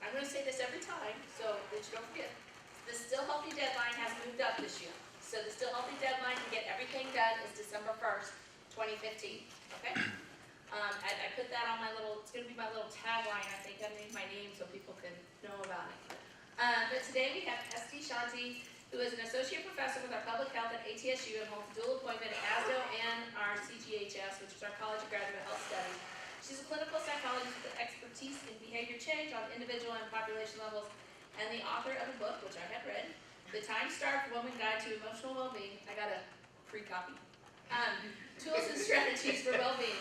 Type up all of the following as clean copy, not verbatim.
I'm going to say this every time, so that you don't forget. The Still Healthy deadline has moved up this year. So the Still Healthy deadline to get everything done is December 1st, 2015. Okay? I put that on my little, it's going to be my little tagline, I think, underneath my name so people can know about it. But today we have Esti Shanti, who is an associate professor with our public health at ATSU and holds dual appointment at ASDO and our CGHS, which is our College of Graduate Health Studies. She's a clinical psychologist with expertise in behavior change on individual and population levels, and the author of a book, which I have read, The Time-Starved Woman Guide to Emotional Wellbeing. I got a free copy. Tools and Strategies for Wellbeing.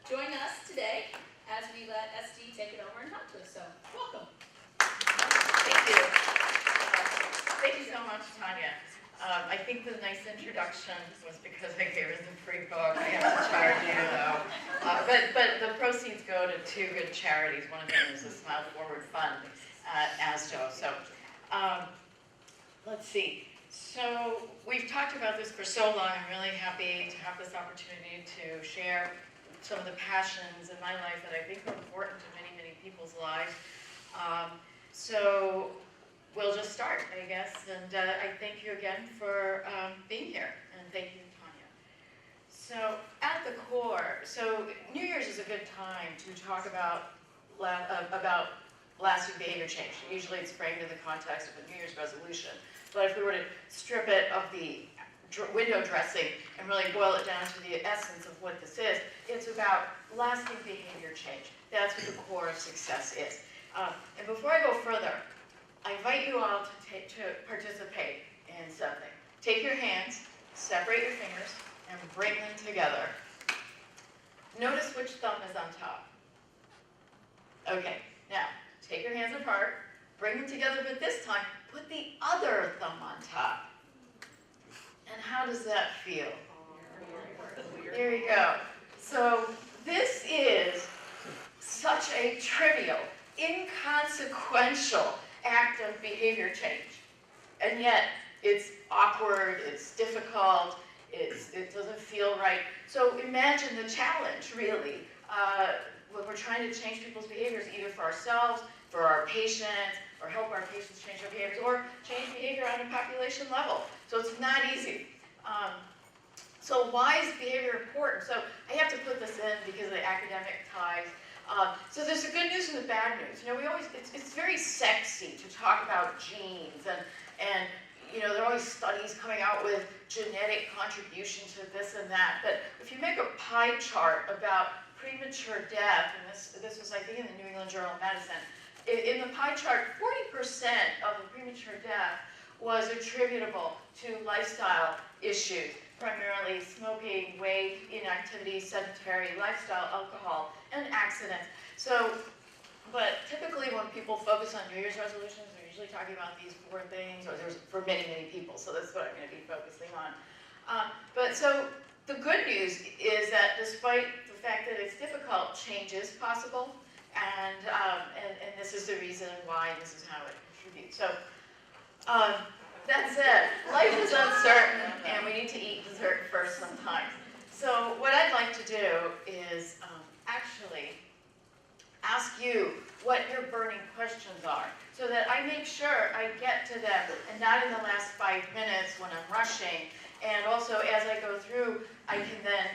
Join us today as we let Esti take it over and talk to us. So, welcome. Thank you. Thank you so much, Tanya. I think the nice introduction was because I gave us a free book. I have to charge you, though. But the proceeds go to two good charities. One of them is the Smile Forward Fund at ASDO. So let's see. So we've talked about this for so long. I'm really happy to have this opportunity to share some of the passions in my life that I think are important to many, many people's lives. So we'll just start, I guess, and I thank you again for being here, and thank you, Tanya. So at the core, so New Year's is a good time to talk about lasting behavior change. Usually it's framed in the context of a New Year's resolution, but if we were to strip it of the window dressing and really boil it down to the essence of what this is, it's about lasting behavior change. That's what the core of success is. And before I go further, I invite you all to participate in something. Take your hands, separate your fingers, and bring them together. Notice which thumb is on top. Okay, now, take your hands apart, bring them together, but this time, put the other thumb on top. And how does that feel? There you go. So this is such a trivial, inconsequential act of behavior change. And yet, it's awkward, it's difficult, it doesn't feel right. So imagine the challenge, really, when we're trying to change people's behaviors, either for ourselves, for our patients, or help our patients change their behaviors, or change behavior on a population level. So it's not easy. So why is behavior important? So I have to put this in because of the academic ties. So there's the good news and the bad news. You know, it's very sexy to talk about genes, and you know, there are always studies coming out with genetic contribution to this and that. But if you make a pie chart about premature death, and this was, I think, in the New England Journal of Medicine, in the pie chart, 40% of the premature death was attributable to lifestyle issues, primarily smoking, weight, inactivity, sedentary lifestyle, alcohol, and accidents. So, but typically when people focus on New Year's resolutions, they're usually talking about these four things, or there's for many, many people, so that's what I'm going to be focusing on. But so the good news is that despite the fact that it's difficult, change is possible, and this is the reason why, this is how it contributes. So that said, life is uncertain, and we need to eat dessert first sometimes. So what I'd like to do is actually ask you what your burning questions are, so that I make sure I get to them, and not in the last 5 minutes when I'm rushing. And also, as I go through, I can then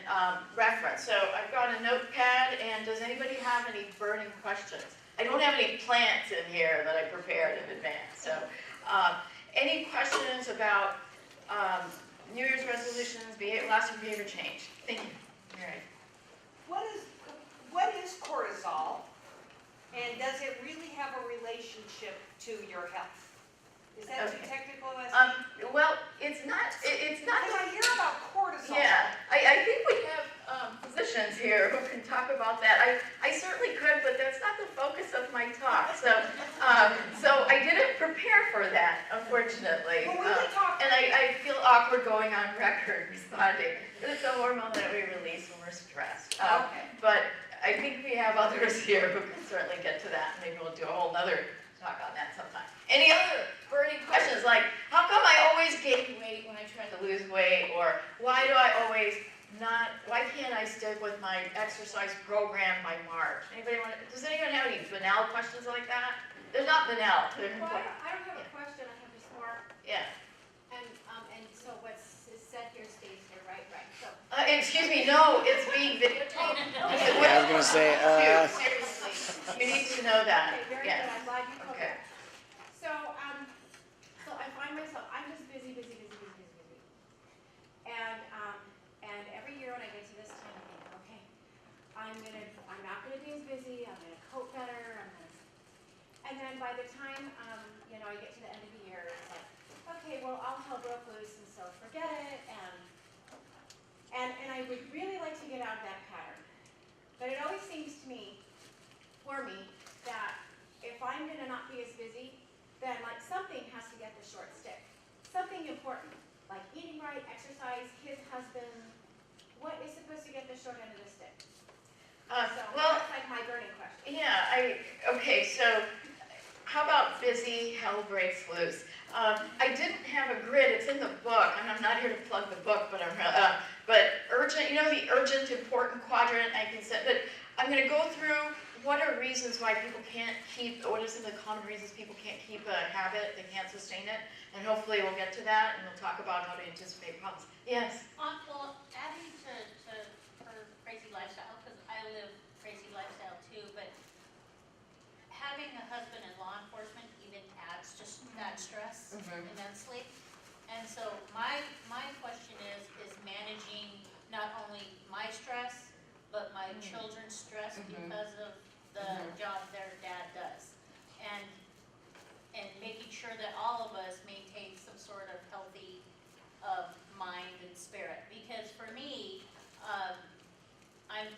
reference. So I've got a notepad, and does anybody have any burning questions? I don't have any plants in here that I prepared in advance. So any questions about New Year's resolutions, lasting behavior change? Thank you. All right. What is cortisol, and does it really have a relationship to your health? Is that too technical? Well, it's not. Because I hear about cortisol. Yeah, I think we have physicians here who can talk about that. I certainly could, but that's not the focus of my talk. So, so I didn't prepare for that, unfortunately. Well, we can talk. And I feel awkward going on record responding. It's a hormone that we release when we're stressed. Okay. But I think we have others here who can certainly get to that. Maybe we'll do a whole nother talk on that sometime. Any other burning questions, like how come I always gain weight when I try to lose weight, or why do I always why can't I stick with my exercise program by March? Does anyone have any banal questions like that? They're not banal, they're Well, important. I don't have a question, I have just more, Yeah. and so what's said here stays here, right, so. Excuse me, no, it's being videotaped. Yeah, I was gonna say, Seriously, you need to know that, Okay, very good, yeah. I'm glad you told Okay. that. So I find myself, I'm just busy. And every year when I get to this time, I think, okay, I'm not gonna be as busy, I'm gonna cope better, and then by the time, I get to the end of the year, it's like, okay, well, all hell broke loose, and so forget it, and I would really like to get out of that pattern. But it always seems to me, for me, that if I'm gonna not be as busy, then like something has to get the short stick. Something important, like eating right, exercise, kids, husband, what is supposed to get the short end of the stick? So Well, that's like my burning question. yeah, okay, so how about busy, hell breaks loose? I didn't have a grid, it's in the book, and I'm not here to plug the book, but urgent, the urgent, important quadrant, but I'm gonna go through what are reasons why people can't what are some of the common reasons people can't keep a habit, they can't sustain it, and hopefully we'll get to that, and we'll talk about how to anticipate problems. Yes? Well, adding to her crazy lifestyle, because I live crazy lifestyle too, but having a husband in law enforcement even adds just that stress immensely. And so my question is managing not only my stress, but my children's stress because of the job their dad does. And making sure that all of us maintain some sort of healthy mind and spirit. Because for me, I'm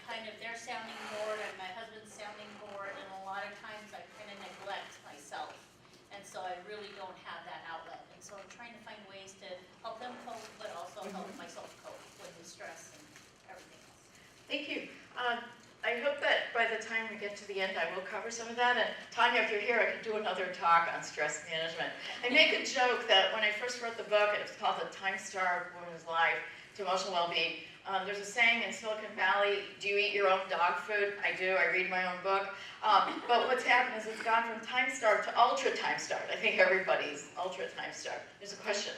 they're sounding board and my husband's sounding board, and a lot of times I kind of neglect myself. And so I really don't have that outlet. And so I'm trying to find ways to help them cope, but also help myself cope with the stress and everything else. Thank you. I hope that by the time we get to the end, I will cover some of that. And Tanya, if you're here, I could do another talk on stress management. I make a joke that when I first wrote the book, it was called The Time-Starved Woman's Life to Emotional Well-Being. There's a saying in Silicon Valley, do you eat your own dog food? I do, I read my own book. But what's happened is it's gone from time-starved to ultra-time-starved. I think everybody's ultra-time-starved. There's a question.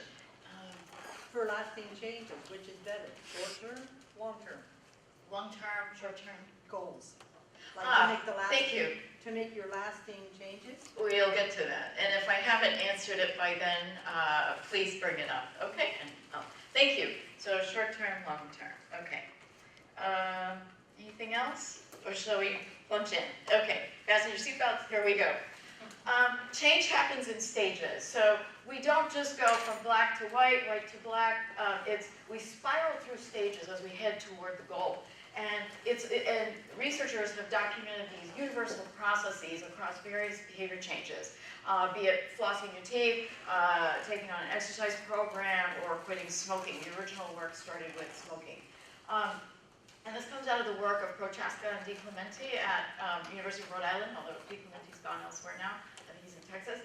For lasting changes, which is better, short-term, long-term Long-term, short-term? goals? Like to make the Thank you. to make your lasting changes? We'll get to that. And if I haven't answered it by then, please bring it up. Okay? Thank you. So short-term, long-term. Okay. Anything else? Or shall we plunge in? Okay. Fasten your seatbelts. Here we go. Change happens in stages. So we don't just go from black to white to black. We spiral through stages as we head toward the goal. And researchers have documented these universal processes across various behavior changes, be it flossing your teeth, taking on an exercise program, or quitting smoking. The original work started with smoking. And this comes out of the work of Prochaska and DiClemente at University of Rhode Island, although DiClemente's gone elsewhere now. I think he's in Texas.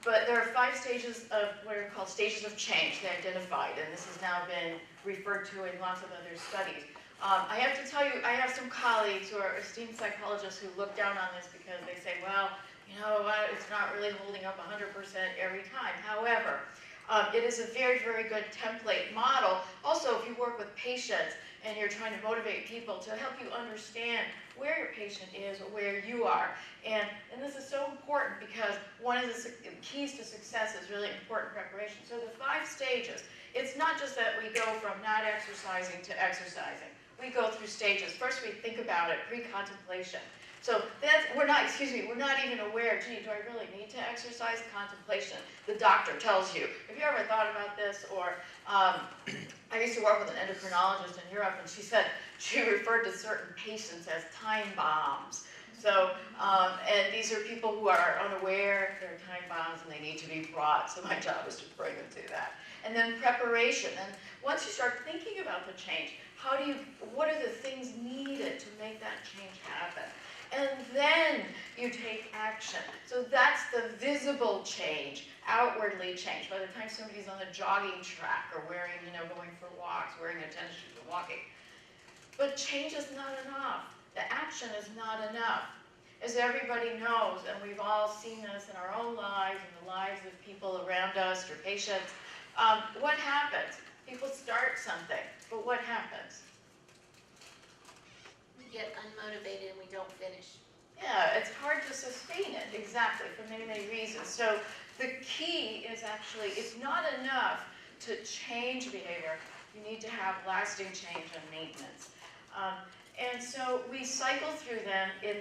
But there are 5 stages of what are called stages of change they identified, and this has now been referred to in lots of other studies. I have to tell you, I have some colleagues who are esteemed psychologists who look down on this because they say, well, you know what, it's not really holding up 100% every time. However, it is a very, very good template model. Also, if you work with patients and you're trying to motivate people to help you understand where your patient is or where you are. And this is so important because one of the keys to success is really important preparation. So the 5 stages, it's not just that we go from not exercising to exercising. We go through stages. First we think about it, pre-contemplation. So we're not even aware, gee, do I really need to exercise? Contemplation. The doctor tells you. Have you ever thought about this? Or I used to work with an endocrinologist in Europe, and she referred to certain patients as time bombs. So, and these are people who are unaware, they're time bombs, and they need to be brought. So my job is to bring them to that. And then preparation. And once you start thinking about the change, what are the things needed to make that change happen? and then you take action. So that's the visible change, outwardly change. By the time somebody's on the jogging track or wearing, going for walks, wearing a tennis shoes and walking. But change is not enough. The action is not enough. As everybody knows, and we've all seen this in our own lives and the lives of people around us, your patients, what happens? People start something, but what happens? We get unmotivated and we don't finish. Yeah, it's hard to sustain it, exactly, for many, many reasons. So the key is actually, it's not enough to change behavior. You need to have lasting change and maintenance. And so we cycle through them, and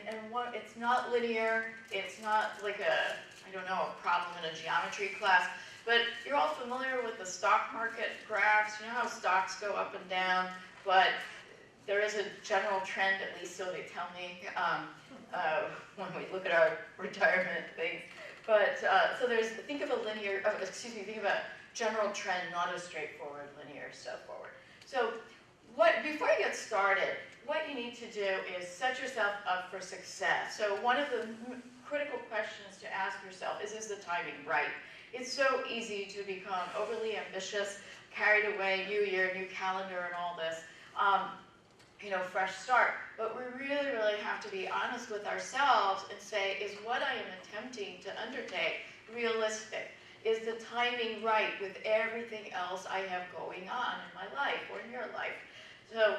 it's not linear, it's not like a problem in a geometry class, but you're all familiar with the stock market graphs. You know how stocks go up and down, but there is a general trend, at least so they tell me, when we look at our retirement things. But, so think of a general trend, not a straightforward linear step forward. So before you get started, what you need to do is set yourself up for success. So one of the critical questions to ask yourself is the timing right? It's so easy to become overly ambitious, carried away, new year, new calendar, and all this, fresh start. But we really, really have to be honest with ourselves and say, is what I am attempting to undertake realistic? Is the timing right with everything else I have going on in my life or in your life? So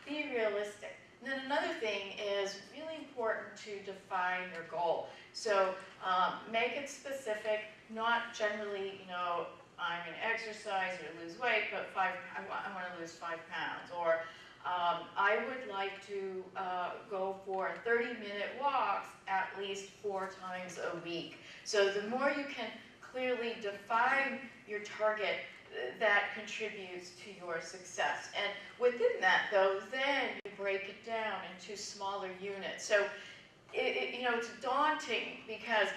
be realistic. And then another thing is really important to define your goal. So make it specific, not generally, I'm going to exercise or lose weight, but I want to lose 5 pounds. Or I would like to go for 30-minute walks at least 4 times a week. So the more you can clearly define your target, that contributes to your success. And within that, though, then you break it down into smaller units. So, it's daunting because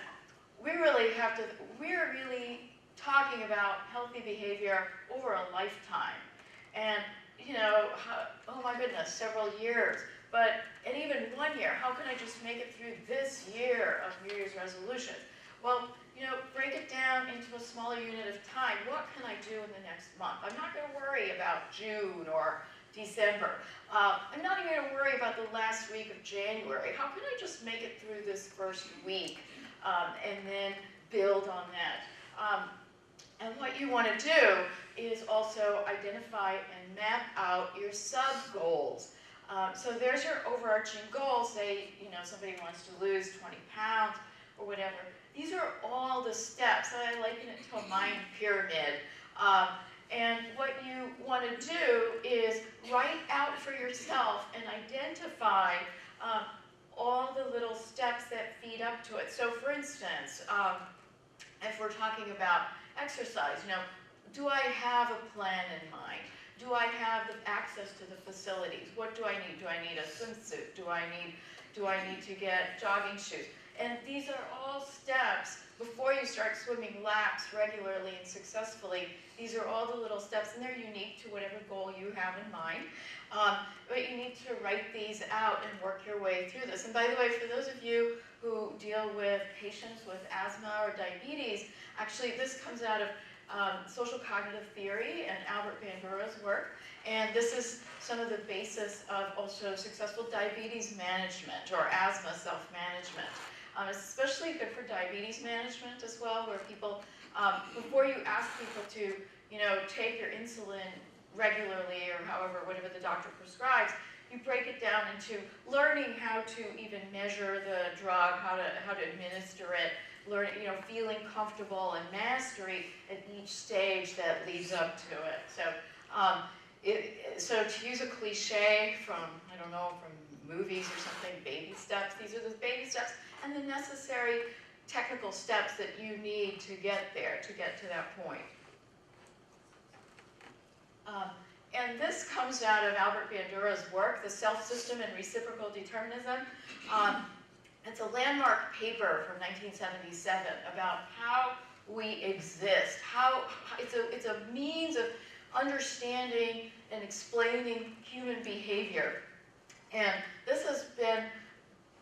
we're really talking about healthy behavior over a lifetime. And, oh my goodness, several years. And even 1 year, how can I just make it through this year of New Year's resolutions? Well, break it down into a smaller unit of time. What can I do in the next month? I'm not going to worry about June or December. I'm not even going to worry about the last week of January. How can I just make it through this first week and then build on that? And what you want to do is also identify and map out your sub-goals. So there's your overarching goal. Say, somebody wants to lose 20 pounds or whatever. These are all the steps. I liken it to a mind pyramid. And what you want to do is write out for yourself and identify all the little steps that feed up to it. So for instance, if we're talking about exercise, do I have a plan in mind? Do I have the access to the facilities? What do I need? Do I need a swimsuit? Do I need to get jogging shoes? And these are all steps before you start swimming laps regularly and successfully. These are all the little steps, and they're unique to whatever goal you have in mind. But you need to write these out and work your way through this. And by the way, for those of you who deal with patients with asthma or diabetes, actually this comes out of social cognitive theory and Albert Bandura's work. And this is some of the basis of also successful diabetes management or asthma self-management. Especially good for diabetes management as well, where people, before you ask people to, take your insulin regularly or whatever the doctor prescribes, you break it down into learning how to even measure the drug, how to administer it, feeling comfortable and mastery at each stage that leads up to it. So to use a cliche from movies or something, baby steps, these are the baby steps and the necessary technical steps that you need to get there, to get to that point. And this comes out of Albert Bandura's work, The Self-System and Reciprocal Determinism. It's a landmark paper from 1977 about how we exist. It's a means of understanding and explaining human behavior. And this has been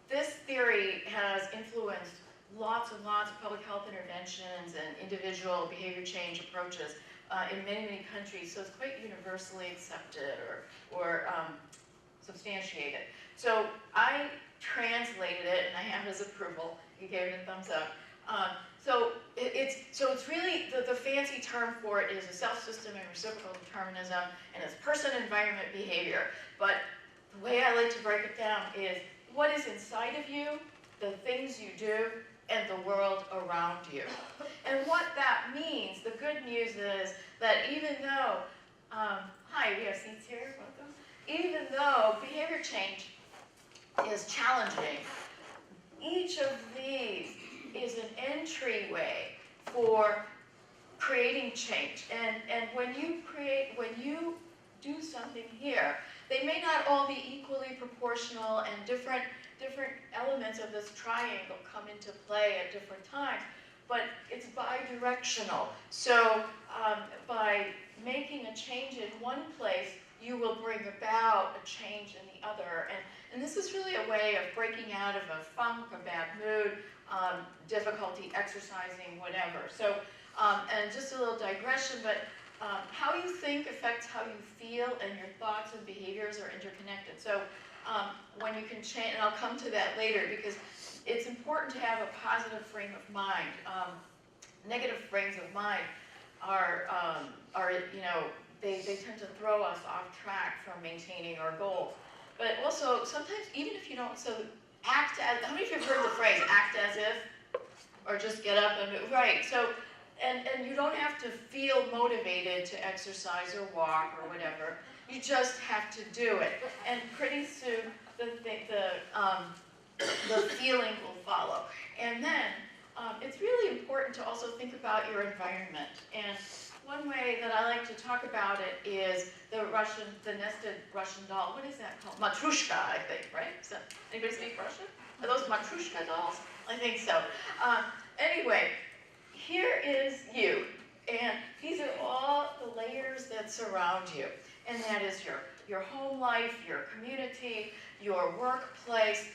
this theory has influenced lots and lots of public health interventions and individual behavior change approaches in many, many countries. So it's quite universally accepted or substantiated. So I translated it, and I have his approval. He gave it a thumbs up. So it's really, the fancy term for it is a self-system and reciprocal determinism, and it's person-environment behavior. But the way I like to break it down is what is inside of you, the things you do, and the world around you. And what that means, the good news is that even though, hi, we have seats here, welcome. Even though behavior change is challenging, each of these is an entryway for creating change. And when you do something here, they may not all be equally proportional, and different elements of this triangle come into play at different times, but it's bidirectional. So by making a change in one place, you will bring about a change in the other. And this is really a way of breaking out of a funk, a bad mood, difficulty exercising, whatever. So, and just a little digression, but how you think affects how you feel, and your thoughts and behaviors are interconnected. So when you can change, and I'll come to that later, because it's important to have a positive frame of mind. Negative frames of mind are you know, they tend to throw us off track from maintaining our goals. But also, sometimes, even if you don't, so act as, how many of you have heard the phrase, act as if, or just get up and move? Right, so, and you don't have to feel motivated to exercise or walk or whatever. You just have to do it. And pretty soon, the feeling will follow. And then, it's really important to also think about your environment. And one way that I like to talk about it is the nested Russian doll. What is that called? Matrushka, I think, right? So, anybody speak Russian? Are those Matrushka dolls? I think so. Anyway, here is you. And these are all the layers that surround you. And that is your home life, your community, your workplace,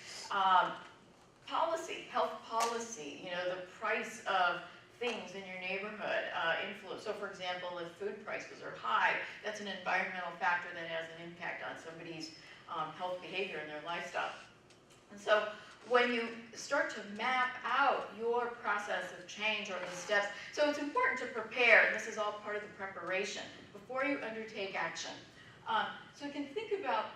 policy, health policy, you know, the price of things in your neighborhood influence. So for example, if food prices are high, that's an environmental factor that has an impact on somebody's health behavior and their lifestyle. And so when you start to map out your process of change or the steps, so it's important to prepare, and this is all part of the preparation, before you undertake action. So you can think about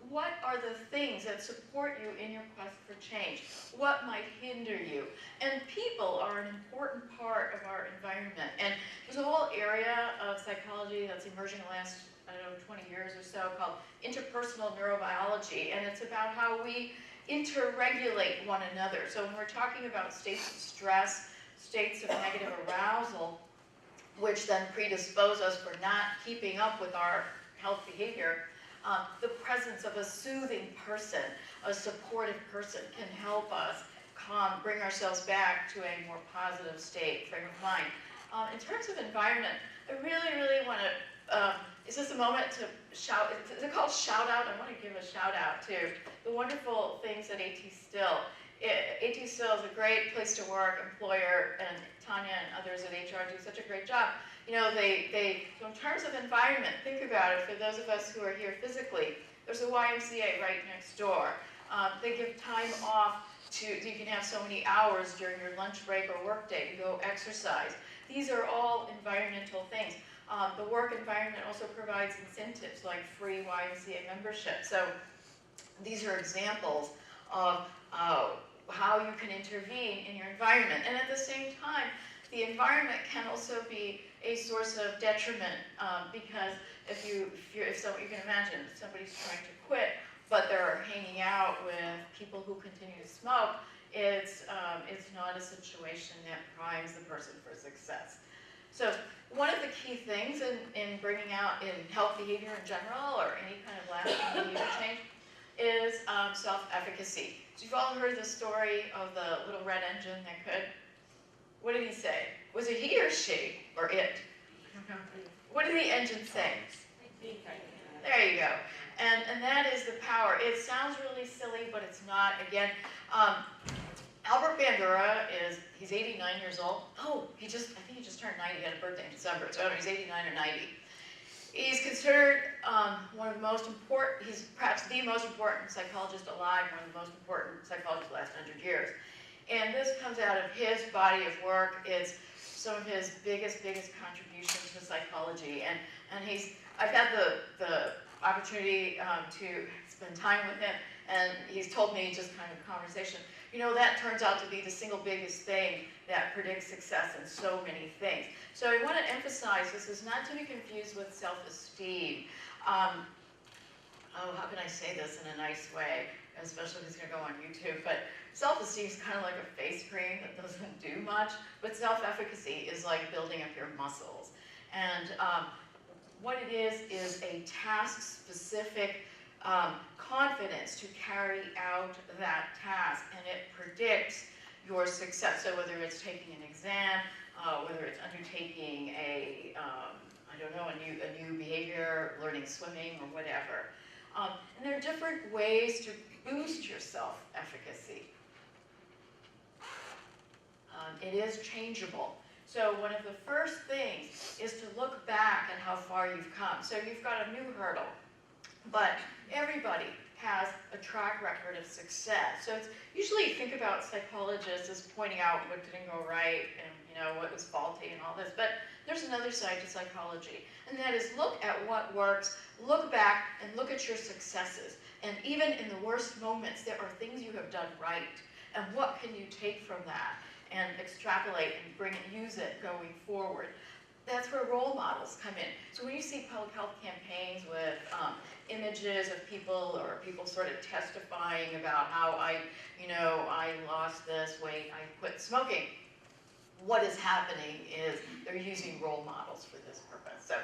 what are the things that support you in your quest for change? What might hinder you? And people are an important part of our environment. And there's a whole area of psychology that's emerging in the last, I don't know, 20 years or so called interpersonal neurobiology. And it's about how we interregulate one another. So when we're talking about states of stress, states of negative arousal, which then predispose us for not keeping up with our health behavior, the presence of a soothing person, a supportive person, can help us bring ourselves back to a more positive frame of mind. In terms of environment, I really, really want to, is this a moment to shout, is it called shout out? I want to give a shout out to the wonderful things at AT Still. AT Still is a great place to work, employer, and Tanya and others at HR do such a great job. You know, so in terms of environment, think about it. For those of us who are here physically, there's a YMCA right next door. They give time off you can have so many hours during your lunch break or work day to go exercise. These are all environmental things. The work environment also provides incentives like free YMCA membership. So these are examples of how you can intervene in your environment. And at the same time, the environment can also be a source of detriment because if you can imagine if somebody's trying to quit, but they're hanging out with people who continue to smoke, it's not a situation that primes the person for success. So one of the key things in bringing out in health behavior in general or any kind of lasting behavior change is self-efficacy. So you've all heard the story of the little red engine that could. What did he say? Was it he or she or it? What did the engine say? There you go. and that is the power. It sounds really silly, but it's not. Again, Albert Bandura he's 89 years old. Oh, I think he just turned 90, he had a birthday in December, so I don't know, he's 89 or 90. He's considered one of the most important, he's perhaps the most important psychologist alive, one of the most important psychologists of the last 100 years. And this comes out of his body of work. It's some of his biggest contributions to psychology. And I've had the opportunity to spend time with him, and he's told me just kind of conversation, that turns out to be the single biggest thing that predicts success in so many things. So I want to emphasize this is not to be confused with self-esteem. How can I say this in a nice way, especially if it's going to go on YouTube, but self-esteem is kind of like a face cream that doesn't do much, but self-efficacy is like building up your muscles. And what it is a task-specific confidence to carry out that task, and it predicts your success. So whether it's taking an exam, whether it's undertaking a new behavior, learning swimming or whatever. And there are different ways to boost your self-efficacy. It is changeable. So one of the first things is to look back at how far you've come. So you've got a new hurdle, but everybody has a track record of success. So it's usually you think about psychologists as pointing out what didn't go right and what was faulty and all this, but there's another side to psychology, and that is look at what works, look back and look at your successes. And even in the worst moments, there are things you have done right, and what can you take from that and extrapolate and use it going forward. That's where role models come in. So when you see public health campaigns with images of people or people sort of testifying about how I lost this weight, I quit smoking, what is happening is they're using role models for this purpose. So,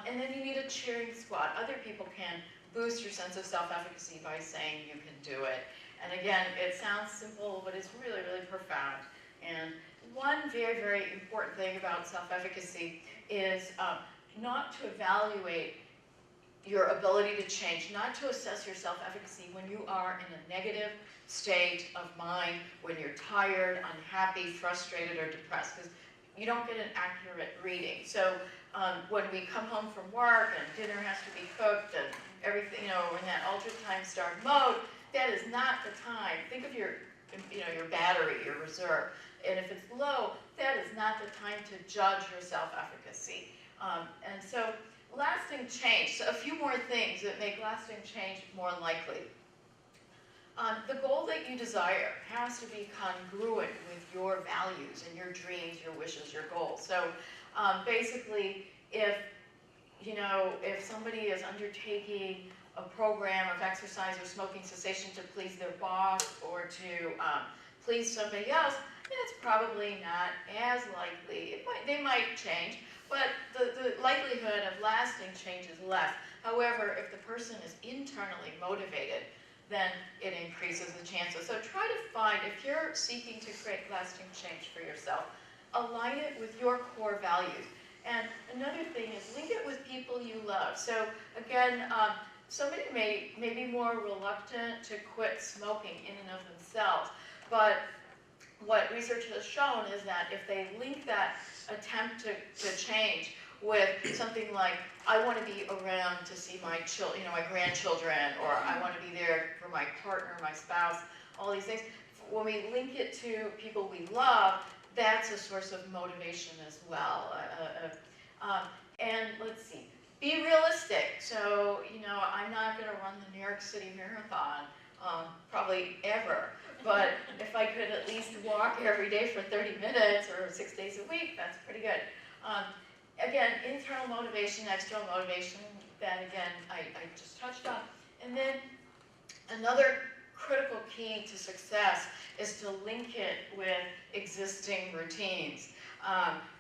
and then you need a cheering squad. Other people can boost your sense of self-efficacy by saying you can do it. And again, it sounds simple, but it's really, really profound. And one very, very important thing about self-efficacy is not to evaluate your ability to change, not to assess your self-efficacy when you are in a negative state of mind, when you're tired, unhappy, frustrated, or depressed, because you don't get an accurate reading. So when we come home from work and dinner has to be cooked and everything, in that ultra time starved mode, that is not the time. Think of your battery, your reserve. And if it's low, that is not the time to judge your self-efficacy. And so lasting change, so a few more things that make lasting change more likely. The goal that you desire has to be congruent with your values and your dreams, your wishes, your goals. So basically, if somebody is undertaking a program of exercise or smoking cessation to please their boss or to please somebody else, it's probably not as likely. They might change, but the likelihood of lasting change is less. However, if the person is internally motivated, then it increases the chances. So try to find, if you're seeking to create lasting change for yourself, align it with your core values. And another thing is link it with people you love. So again, somebody may be more reluctant to quit smoking in and of themselves, but what research has shown is that if they link that attempt to change with something like, I want to be around to see my my grandchildren, or I want to be there for my partner, my spouse, all these things. When we link it to people we love, that's a source of motivation as well. And let's see, be realistic. So, I'm not going to run the New York City Marathon, probably ever. But if I could at least walk every day for 30 minutes or 6 days a week, that's pretty good. Again, internal motivation, external motivation, that again, I just touched on. And then another critical key to success is to link it with existing routines.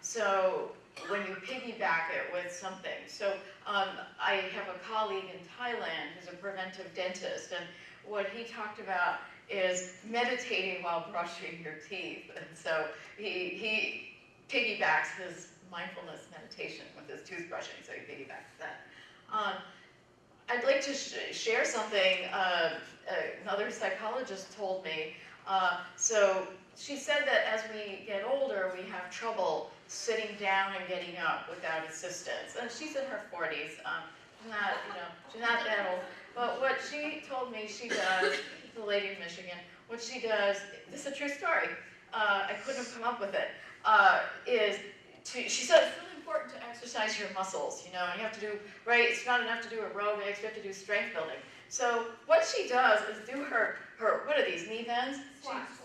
So when you piggyback it with something. So I have a colleague in Thailand who's a preventive dentist, and what he talked about is meditating while brushing your teeth. And so he piggybacks his mindfulness meditation with his toothbrushing, so he piggybacks that. I'd like to share something another psychologist told me. So she said that as we get older, we have trouble sitting down and getting up without assistance. And she's in her 40s. She's not that old. But what she told me she does, the lady in Michigan, what she does, this is a true story, I couldn't have come up with it, she said it's really important to exercise your muscles, and you have to do, right, it's not enough to do aerobics, you have to do strength building. So what she does is do her what are these, knee bends?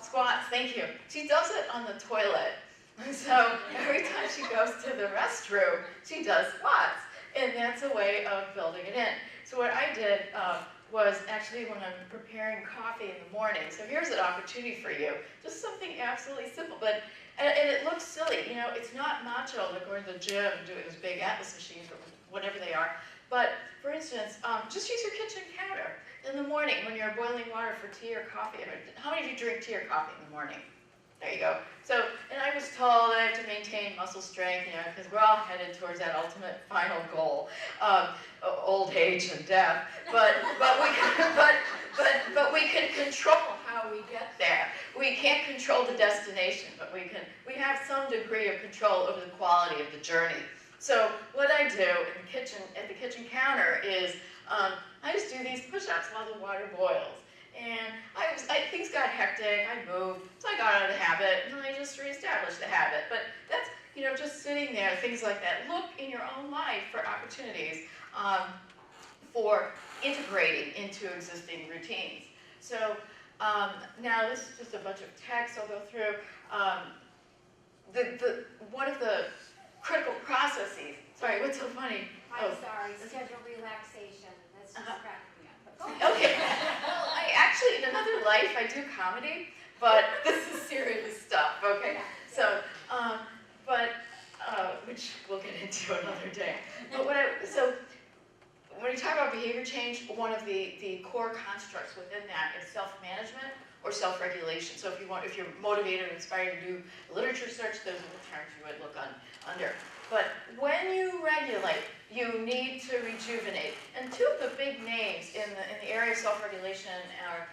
Squats, thank you. She does it on the toilet. So every time she goes to the restroom, she does squats. And that's a way of building it in. So what I did was actually when I'm preparing coffee in the morning, so here's an opportunity for you. Just something absolutely simple, and it looks silly. It's not macho like going to the gym and doing those big Atlas machines or whatever they are. But for instance, just use your kitchen counter in the morning when you're boiling water for tea or coffee. How many of you drink tea or coffee in the morning? There you go. So, and I was told I have to maintain muscle strength, because we're all headed towards that ultimate final goal, old age and death. But we can control how we get there. We can't control the destination, but we have some degree of control over the quality of the journey. So what I do in the kitchen, at the kitchen counter is I just do these push-ups while the water boils. And things got hectic, I moved, so I got out of the habit, and then I just reestablished the habit. But that's, just sitting there, things like that. Look in your own life for opportunities for integrating into existing routines. So now this is just a bunch of text I'll go through. One of the critical processes, sorry, what's so funny? I'm sorry, schedule relaxation, that's just cracking me up. But go ahead. Okay, well, actually, in another life, I do comedy, but this is serious stuff, okay? So, which we'll get into another day. But so when you talk about behavior change, one of the core constructs within that is self-management or self-regulation. So if you're motivated or inspired to do a literature search, those are the terms you would look under. But when you regulate, you need to rejuvenate. And two of the big names in the area of self-regulation are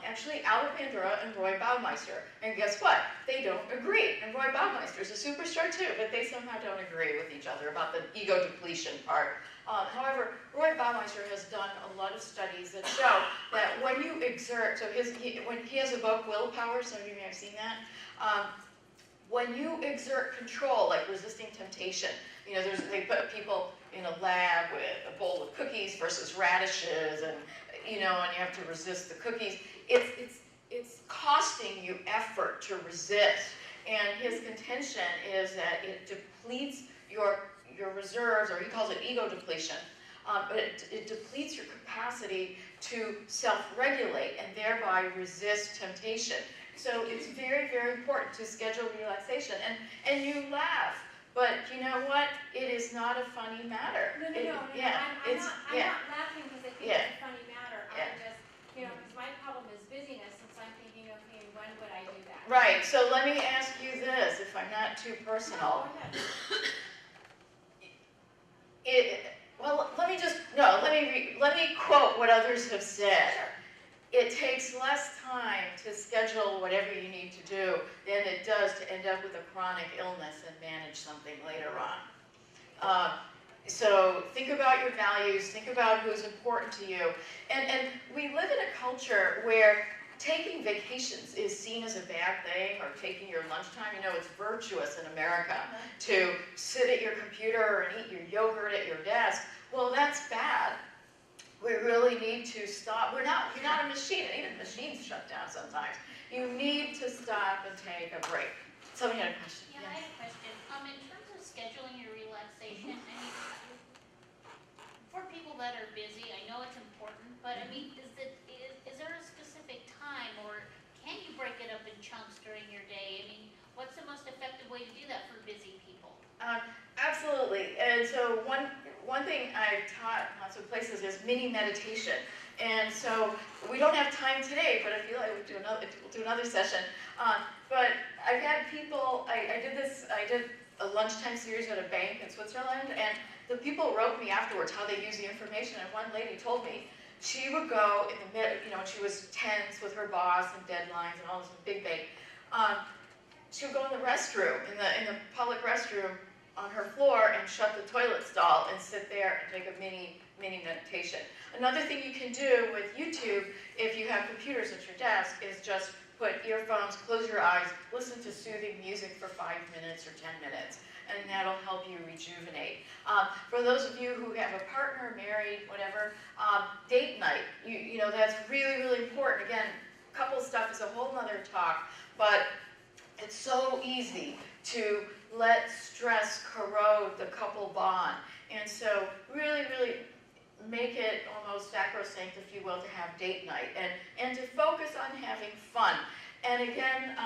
actually Albert Bandura and Roy Baumeister. And guess what? They don't agree. And Roy Baumeister is a superstar too, but they somehow don't agree with each other about the ego depletion part. However, Roy Baumeister has done a lot of studies that show that when you exert, so when he has a book, Willpower, some of you may have seen that, when you exert control, like resisting temptation, they put people in a lab with a bowl of cookies versus radishes, and you have to resist the cookies. It's costing you effort to resist, and his contention is that it depletes your reserves, or he calls it ego depletion. But it depletes your capacity to self-regulate and thereby resist temptation. So it's very, very important to schedule relaxation. And you laugh, but you know what? It is not a funny matter. No. Yeah, I'm not laughing because I think it's a funny matter. Yeah. I'm just, because my problem is busyness, and so I'm thinking, okay, when would I do that? Right. So let me ask you this, if I'm not too personal. Go ahead. Let me quote what others have said. It takes less time to schedule whatever you need to do than it does to end up with a chronic illness and manage something later on. So think about your values, think about who's important to you. And we live in a culture where taking vacations is seen as a bad thing, or taking your lunchtime. It's virtuous in America to sit at your computer and eat your yogurt at your desk. Well, that's bad. We really need to stop. You're not a machine, and even machines shut down sometimes. You need to stop and take a break. Somebody had a question. Yeah, I have a question. In terms of scheduling your relaxation, for people that are busy, I know it's important, but is there a specific time, or can you break it up in chunks during your day? What's the most effective way to do that for busy people? Absolutely. And so one thing I've taught lots of places is mini meditation. And so we don't have time today, but I feel like we'll do another session. But I've had people, I did a lunchtime series at a bank in Switzerland, and the people wrote me afterwards how they use the information, and one lady told me she would go in the mid, she was tense with her boss and deadlines and all this big bank. She would go in the restroom, in the public restroom on her floor and shut the toilet stall and sit there and take a mini meditation. Another thing you can do with YouTube, if you have computers at your desk, is just put earphones, close your eyes, listen to soothing music for 5 minutes or 10 minutes, and that'll help you rejuvenate. For those of you who have a partner, married, whatever, date night, that's really, really important. Again, couple stuff is a whole nother talk, but it's so easy to let stress corrode the couple bond. And so really, really make it almost sacrosanct, if you will, to have date night and to focus on having fun. And again,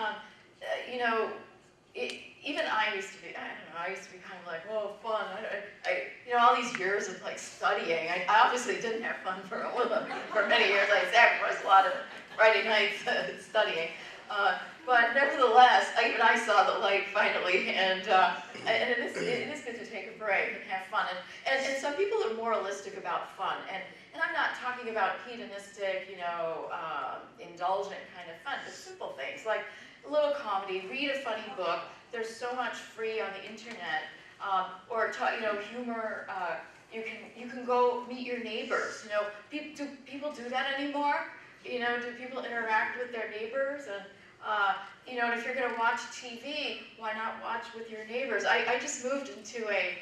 even I used to be, I used to be kind of like, oh, fun. All these years of like studying, I obviously didn't have fun for many years. I sacrificed a lot of Friday nights studying. But nevertheless, even I saw the light finally, and it is good to take a break and have fun. And some people are moralistic about fun, and I'm not talking about hedonistic, indulgent kind of fun, but simple things like a little comedy, read a funny book. There's so much free on the internet, or humor. You can go meet your neighbors. Do people do that anymore? Do people interact with their neighbors? And if you're going to watch TV, why not watch with your neighbors? I just moved into a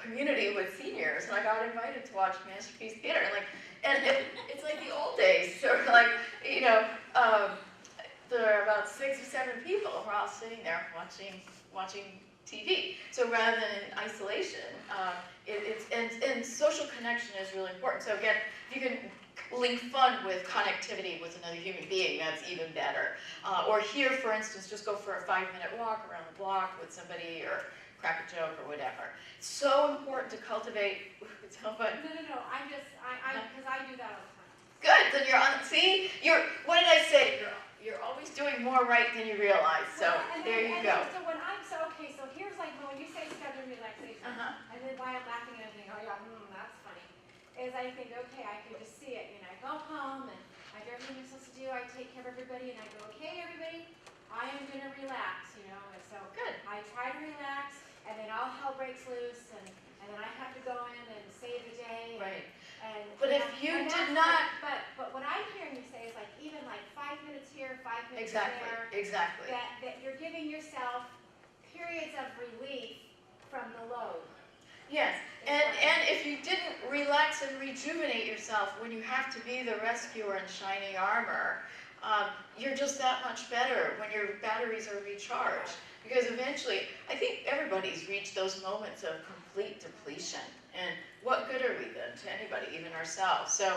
community with seniors, and I got invited to watch Masterpiece Theater. It's like the old days. So there are about 6 or 7 people, and we're all sitting there watching TV. So rather than in isolation, and social connection is really important. So again, if you can link fun with connectivity with another human being, that's even better. Or here, for instance, just go for a 5-minute walk around the block with somebody, or crack a joke, or whatever. It's so important to cultivate. No, because I do that all the time. Good, then you're on, see? What did I say? You're always doing more right than you realize, so there you go. So here's like, when you say scheduled relaxation, and then why I'm laughing and I think, oh yeah, that's funny, is I think, okay, I can just see it, I go home and I do everything I'm supposed to do, I take care of everybody, and I go, okay, everybody, I am gonna relax, and so Good. I try to relax, and then all hell breaks loose, and then I have to go in and save the day. Right. But if you did not... But what I'm hearing you say is like, even like 5 minutes here, 5 minutes Exactly, there. exactly. That you're giving yourself periods of relief from the load. Yes, and if you didn't relax and rejuvenate yourself when you have to be the rescuer in shining armor, you're just that much better when your batteries are recharged. Because eventually, I think everybody's reached those moments of complete depletion. And what good are we then to anybody, even ourselves? So,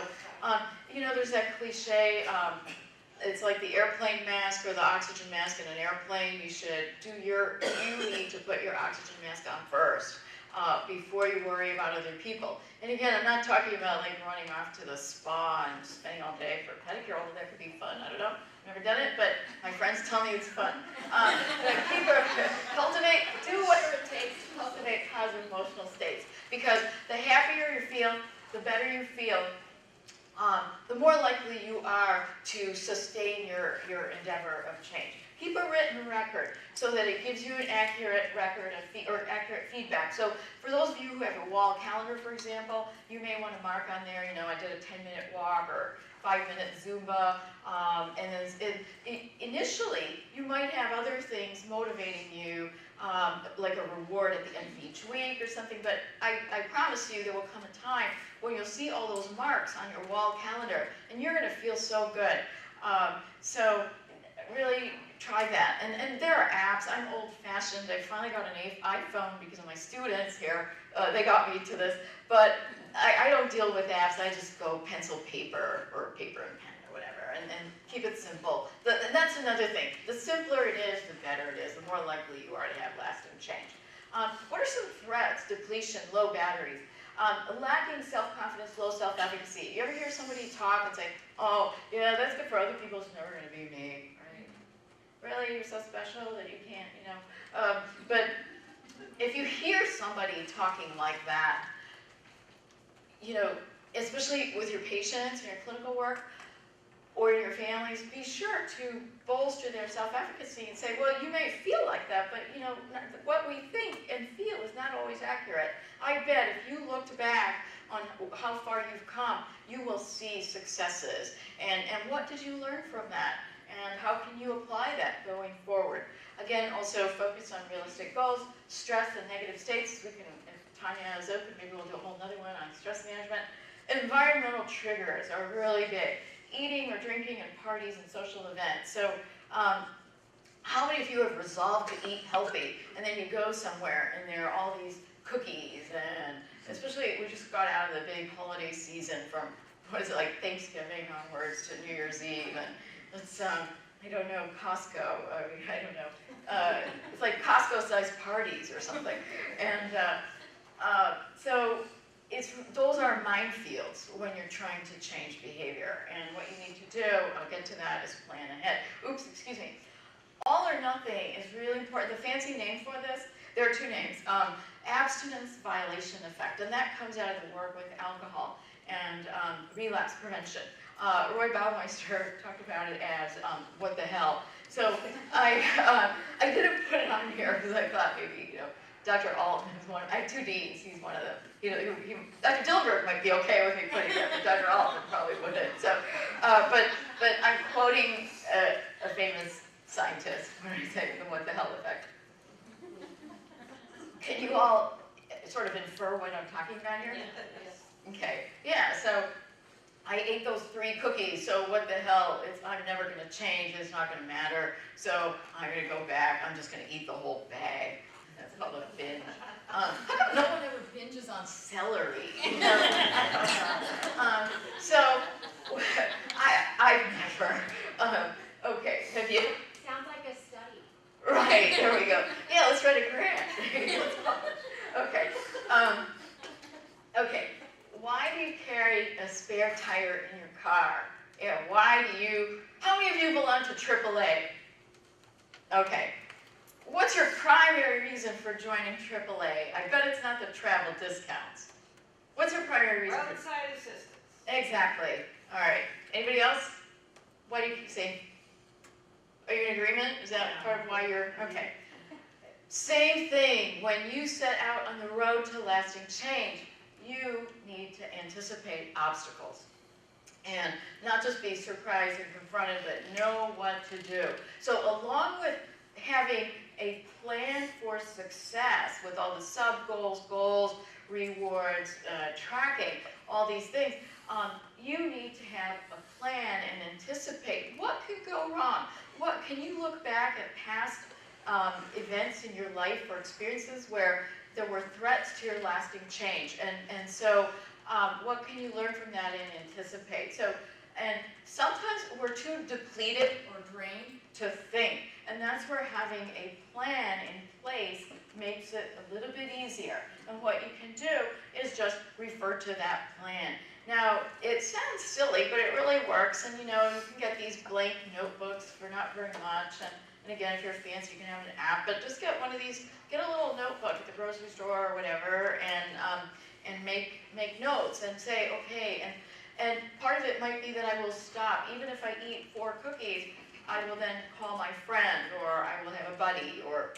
there's that cliche, it's like the airplane mask or the oxygen mask in an airplane. You need to put your oxygen mask on first before you worry about other people. And again, I'm not talking about like running off to the spa and spending all day for a pedicure, although that could be fun. I don't know. Never done it, but my friends tell me it's fun. Do whatever it takes to cultivate positive emotional states. Because the happier you feel, the better you feel, the more likely you are to sustain your endeavor of change. Keep a written record so that it gives you an accurate record or accurate feedback. So for those of you who have a wall calendar, for example, you may want to mark on there, I did a 10-minute walk or 5-minute Zumba, and then initially you might have other things motivating you, like a reward at the end of each week or something, but I promise you there will come a time when you'll see all those marks on your wall calendar, and you're going to feel so good. So really try that. And there are apps. I'm old-fashioned. I finally got an iPhone because of my students here. They got me to this, but I don't deal with apps. I just go pencil, paper, or paper and pen or whatever, and keep it simple. And that's another thing. The simpler it is, the better it is, the more likely you are to have lasting change. What are some threats? Depletion, low batteries. Lacking self-confidence, low self-efficacy. You ever hear somebody talk and say, oh, yeah, that's good for other people, it's never going to be me, right? really, you're so special that you can't, you know. But if you hear somebody talking like that, you know, especially with your patients and your clinical work, or your families, be sure to bolster their self-efficacy and say, well, you may feel like that, but you know, what we think and feel is not always accurate. I bet if you looked back on how far you've come, you will see successes. And what did you learn from that? And how can you apply that going forward? Again, also focus on realistic goals, stress and negative states. We can, if Tanya is open, maybe we'll do a whole other one on stress management. Environmental triggers are really big. Eating or drinking at parties and social events. So how many of you have resolved to eat healthy and then you go somewhere and there are all these cookies, and especially we just got out of the big holiday season from, what is it, like Thanksgiving onwards to New Year's Eve, and it's, I don't know, Costco, I don't know, it's like Costco-sized parties or something. And so those are minefields when you're trying to change behavior. And what you need to do, I'll get to that, is plan ahead. Oops, excuse me. All or nothing is really important. The fancy name for this, there are two names. Abstinence violation effect, and that comes out of the work with alcohol and relapse prevention. Roy Baumeister talked about it as what the hell. So I didn't put it on here because I thought maybe, you know, Dr. Altman is one. I have two deans. He's one of them. You know, Dr. Dilbert might be okay with me putting that, but Dr. Altman probably wouldn't. So, but I'm quoting a famous scientist when I say the what the hell effect. Can you all sort of infer what I'm talking about here? Yes. Okay. Yeah. So I ate those 3 cookies. So what the hell? I'm never going to change. It's not going to matter. So I'm going to go back. I'm just going to eat the whole bag. That's called a binge. How come no one ever binges on celery? You know? So I've never. Okay, have you? Sounds like a study. Right, there we go. Yeah, let's write a grant. Okay. Okay. Why do you carry a spare tire in your car? Yeah, why do you? How many of you belong to AAA? Okay. What's your primary reason for joining AAA? I bet it's not the travel discounts. What's your primary reason? Roadside assistance. Exactly. All right. Anybody else? Why do you keep saying? Are you in agreement? Is that part of why you're okay? Same thing. When you set out on the road to lasting change, you need to anticipate obstacles. And not just be surprised and confronted, but know what to do. So along with having a plan for success with all the sub-goals, goals, rewards, tracking, all these things, you need to have a plan and anticipate what could go wrong. What can you look back at past events in your life or experiences where there were threats to your lasting change? And so what can you learn from that and anticipate? So, and sometimes we're too depleted or drained to think. And that's where having a plan in place makes it a little bit easier. And what you can do is just refer to that plan. Now, it sounds silly, but it really works. And you know, you can get these blank notebooks for not very much. And again, if you're fancy, you can have an app. But just get one of these, get a little notebook at the grocery store or whatever, and make notes and say, okay, and part of it might be that I will stop. Even if I eat 4 cookies, I will then call my friend, or I will have a buddy, or,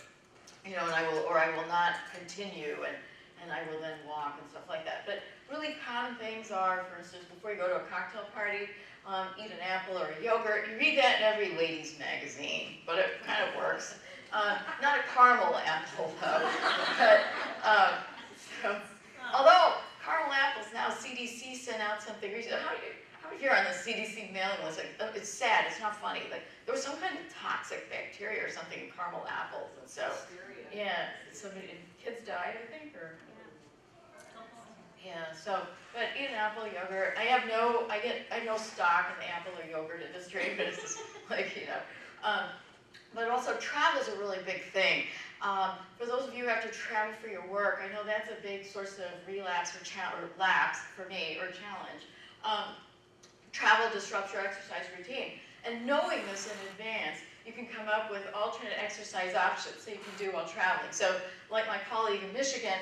you know, and I will not continue, and I will then walk and stuff like that. But really common things are, for instance, before you go to a cocktail party, eat an apple or a yogurt. You read that in every ladies' magazine, but it kind of works. Not a caramel apple, though. But, although caramel apples, now CDC sent out something recently. How many of you are on the CDC mailing list? Like, it's sad, it's not funny. Like, there was some kind of toxic bacteria or something in caramel apples, and so, yeah, kids died, I think, or? Yeah, so, but eat an apple, yogurt. I have no stock in the apple or yogurt industry, but it's just like, you know. But also travel is a really big thing. For those of you who have to travel for your work, I know that's a big source of relapse or lapse for me, or challenge. Travel disrupts your exercise routine. And knowing this in advance, you can come up with alternate exercise options that you can do while traveling. So like my colleague in Michigan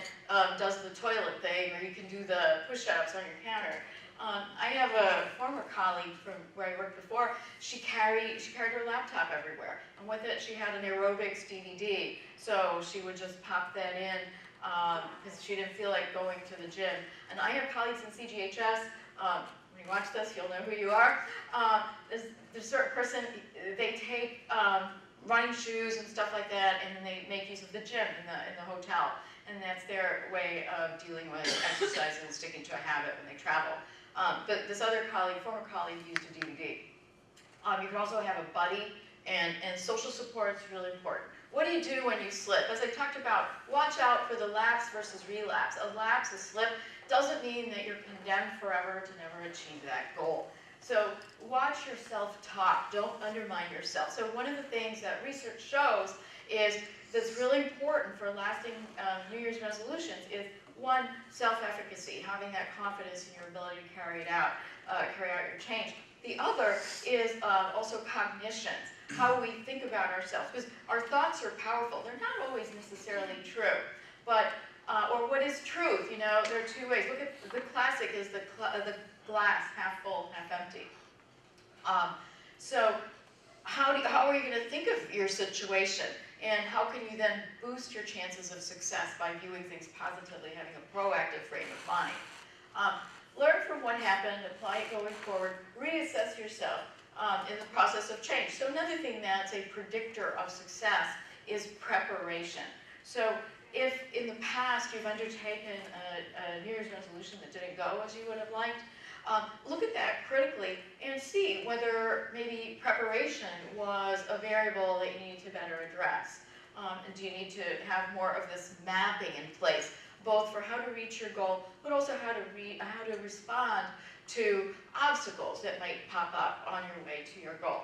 does the toilet thing, or you can do the push-ups on your counter. I have a former colleague from where I worked before. She carried her laptop everywhere, and with it she had an aerobics DVD. So she would just pop that in because she didn't feel like going to the gym. And I have colleagues in CGHS. When you watch this, you'll know who you are. There's a certain person, they take running shoes and stuff like that, and then they make use of the gym in the hotel. And that's their way of dealing with exercise and sticking to a habit when they travel. But this other colleague, former colleague, used a DVD. You can also have a buddy, and social support is really important. What do you do when you slip? As I talked about, watch out for the lapse versus relapse. A lapse, a slip, doesn't mean that you're condemned forever to never achieve that goal. So watch your self-talk. Don't undermine yourself. So one of the things that research shows is that's really important for lasting New Year's resolutions is, one, self-efficacy, having that confidence in your ability to carry out your change. The other is also cognitions, how we think about ourselves, because our thoughts are powerful. They're not always necessarily true, but or what is truth? You know, there are two ways. Look at the classic is the glass half full, half empty. So how are you going to think of your situation? And how can you then boost your chances of success by viewing things positively, having a proactive frame of mind? Learn from what happened, apply it going forward, reassess yourself in the process of change. So another thing that's a predictor of success is preparation. So if in the past you've undertaken a New Year's resolution that didn't go as you would have liked, look at that critically and see whether maybe preparation was a variable that you need to better address. And do you need to have more of this mapping in place, both for how to reach your goal, but also how to respond to obstacles that might pop up on your way to your goal.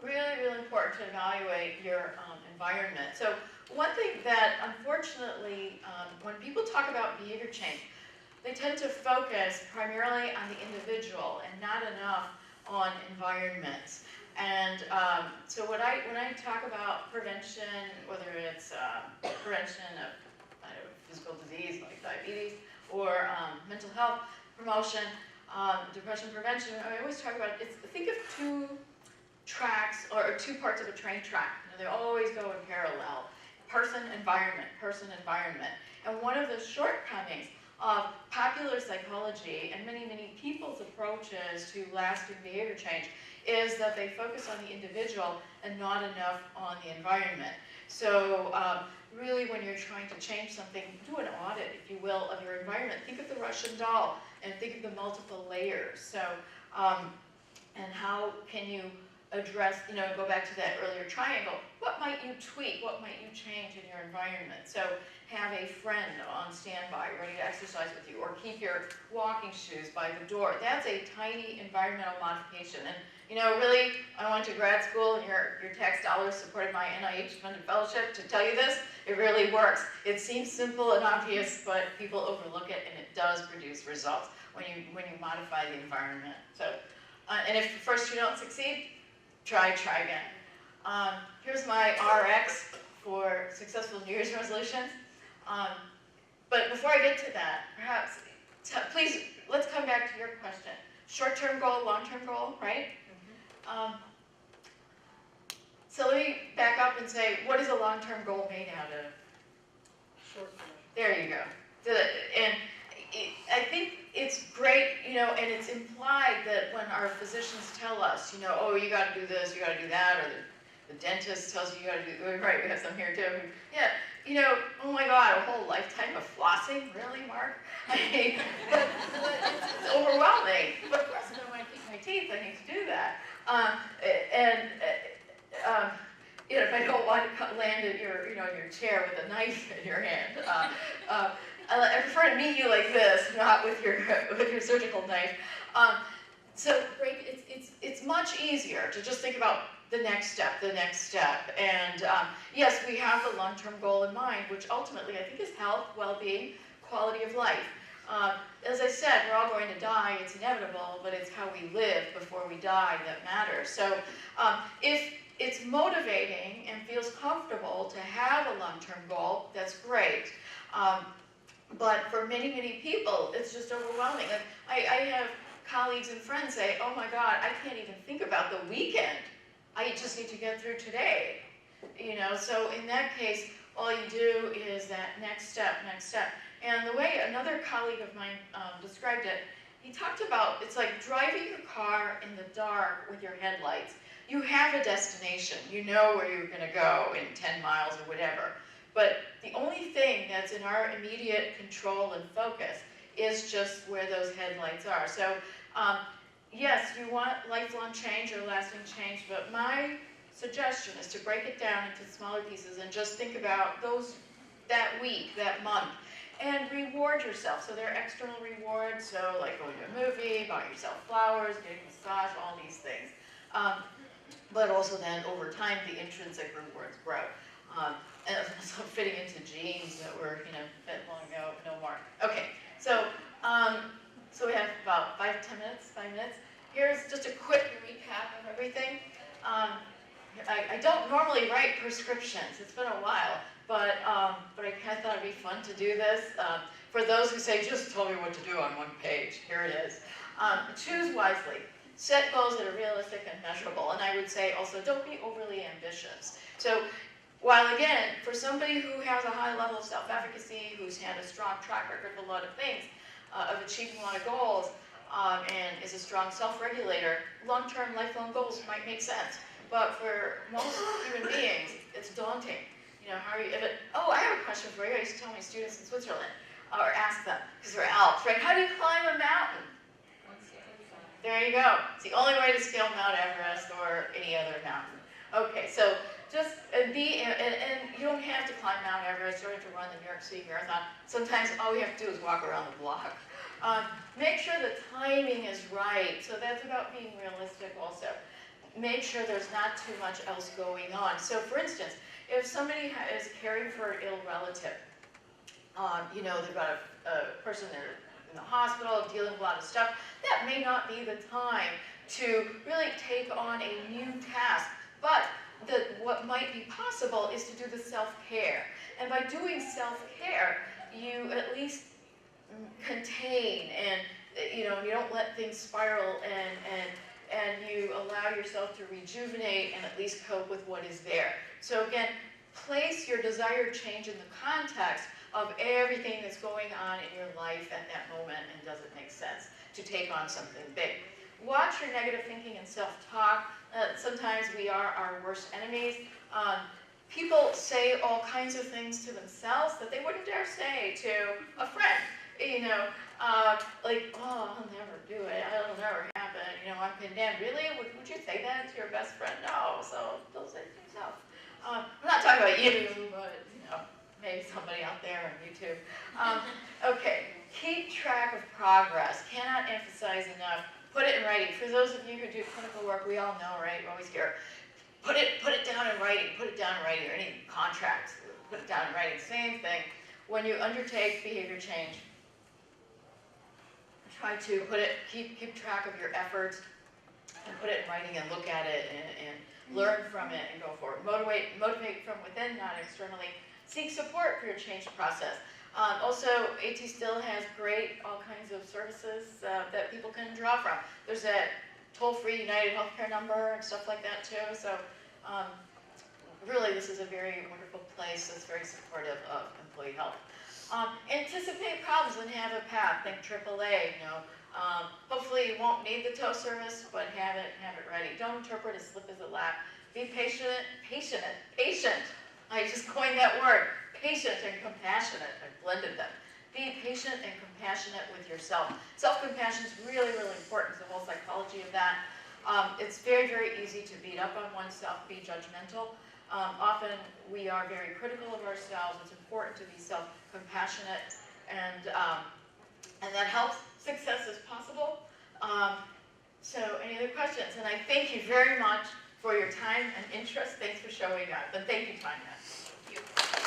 Really, really important to evaluate your environment. So one thing that, unfortunately, when people talk about behavior change, they tend to focus primarily on the individual and not enough on environments. And so when I talk about prevention, whether it's prevention of physical disease like diabetes or mental health promotion, depression prevention, I always talk about think of two tracks or two parts of a train track. You know, they always go in parallel. Person, environment, person, environment. And one of the shortcomings of popular psychology and many, many people's approaches to lasting behavior change is that they focus on the individual and not enough on the environment. So really when you're trying to change something, do an audit, if you will, of your environment. Think of the Russian doll and think of the multiple layers. So, and how can you address, you know, go back to that earlier triangle. What might you tweak? What might you change in your environment? So have a friend on standby ready to exercise with you, or keep your walking shoes by the door. That's a tiny environmental modification. And you know, really, I went to grad school and your tax dollars supported my NIH-funded fellowship to tell you this. It really works. It seems simple and obvious, but people overlook it, and it does produce results when you modify the environment. So, and if first you don't succeed, try again. Here's my RX for successful New Year's resolutions. But before I get to that, perhaps, please, let's come back to your question. Short-term goal, long-term goal, right? So let me back up and say, what is a long-term goal made out of? Short-term. There you go. And I think it's great, you know, and it's implied that when our physicians tell us, you know, oh, you got to do this, you got to do that, or the dentist tells you got to do, right, we have some here too. Yeah, you know, oh my God, a whole lifetime of flossing? Really, Mark? I mean, it's overwhelming. But of course, if I want to keep my teeth, I need to do that. You know, if I don't want to land in your, you know, in your chair with a knife in your hand, I prefer to meet you like this, not with your surgical knife. So it's much easier to just think about the next step. And yes, we have the long-term goal in mind, which ultimately I think is health, well-being, quality of life. As I said, we're all going to die. It's inevitable, but it's how we live before we die that matters. So if it's motivating and feels comfortable to have a long-term goal, that's great. But for many, many people, it's just overwhelming. Like I have colleagues and friends say, oh my God, I can't even think about the weekend. I just need to get through today. You know, so in that case, all you do is that next step, next step. And the way another colleague of mine described it, he talked about, it's like driving your car in the dark with your headlights. You have a destination. You know where you're going to go in 10 miles or whatever. But the only thing that's in our immediate control and focus is just where those headlights are. So yes, you want lifelong change or lasting change, but my suggestion is to break it down into smaller pieces and just think about that week, that month, and reward yourself. So there are external rewards, so like going to a movie, buying yourself flowers, getting a massage, all these things. But also then over time, the intrinsic rewards grow. And so fitting into jeans that were, fit long ago, no more. Okay, so so we have about 5 minutes. Here's just a quick recap of everything. I don't normally write prescriptions. It's been a while, but I kind of thought it'd be fun to do this. For those who say, just tell me what to do on one page, here it is. Choose wisely. Set goals that are realistic and measurable. And I would say also, don't be overly ambitious. So while again, for somebody who has a high level of self-efficacy, who's had a strong track record of a lot of things, of achieving a lot of goals, and is a strong self-regulator, long-term, lifelong goals might make sense. But for most human beings, it's daunting. How are you, I have a question for you. I used to tell my students in Switzerland, or ask them, because they're Alps, right? How do you climb a mountain? There you go. It's the only way to scale Mount Everest or any other mountain. Okay, so just and you don't have to climb Mount Everest, you don't have to run the New York City Marathon. Sometimes all you have to do is walk around the block. Make sure the timing is right. So that's about being realistic also. Make sure there's not too much else going on. So for instance, if somebody is caring for an ill relative, they've got a person there in the hospital dealing with a lot of stuff, that may not be the time to really take on a new task. But what might be possible is to do the self-care. And by doing self-care, you at least contain and you don't let things spiral and you allow yourself to rejuvenate and at least cope with what is there. So again, place your desired change in the context of everything that's going on in your life at that moment, and does it make sense to take on something big. Watch your negative thinking and self-talk. Sometimes we are our worst enemies. People say all kinds of things to themselves that they wouldn't dare say to a friend. Like, oh, I'll never do it. It'll never happen. I'm condemned. Really? Would you say that to your best friend? No. So don't say it to yourself. I'm not talking about you, but maybe somebody out there on YouTube. Okay, keep track of progress. Cannot emphasize enough. Put it in writing. For those of you who do clinical work, we all know, right? We always hear, put it down in writing. Put it down in writing, or any contracts. Put it down in writing. Same thing. When you undertake behavior change, try to keep track of your efforts and put it in writing and look at it and learn from it and go forward. Motivate from within, not externally. Seek support for your change process. Also, AT still has all kinds of services that people can draw from. There's a toll-free United Healthcare number and stuff like that too. So really, this is a very wonderful place that's very supportive of employee health. Anticipate problems and have a path. Think AAA. Hopefully you won't need the tow service, but have it ready. Don't interpret a slip as a lap. Be patient. I just coined that word. Patient and compassionate. I blended them. Be patient and compassionate with yourself. Self-compassion is really, really important. The whole psychology of that. It's very, very easy to beat up on oneself, be judgmental. Often we are very critical of ourselves. It's important to be self-compassionate, and that helps success as possible. So any other questions? And I thank you very much for your time and interest. Thanks for showing up. And thank you, Tanya. Thank you.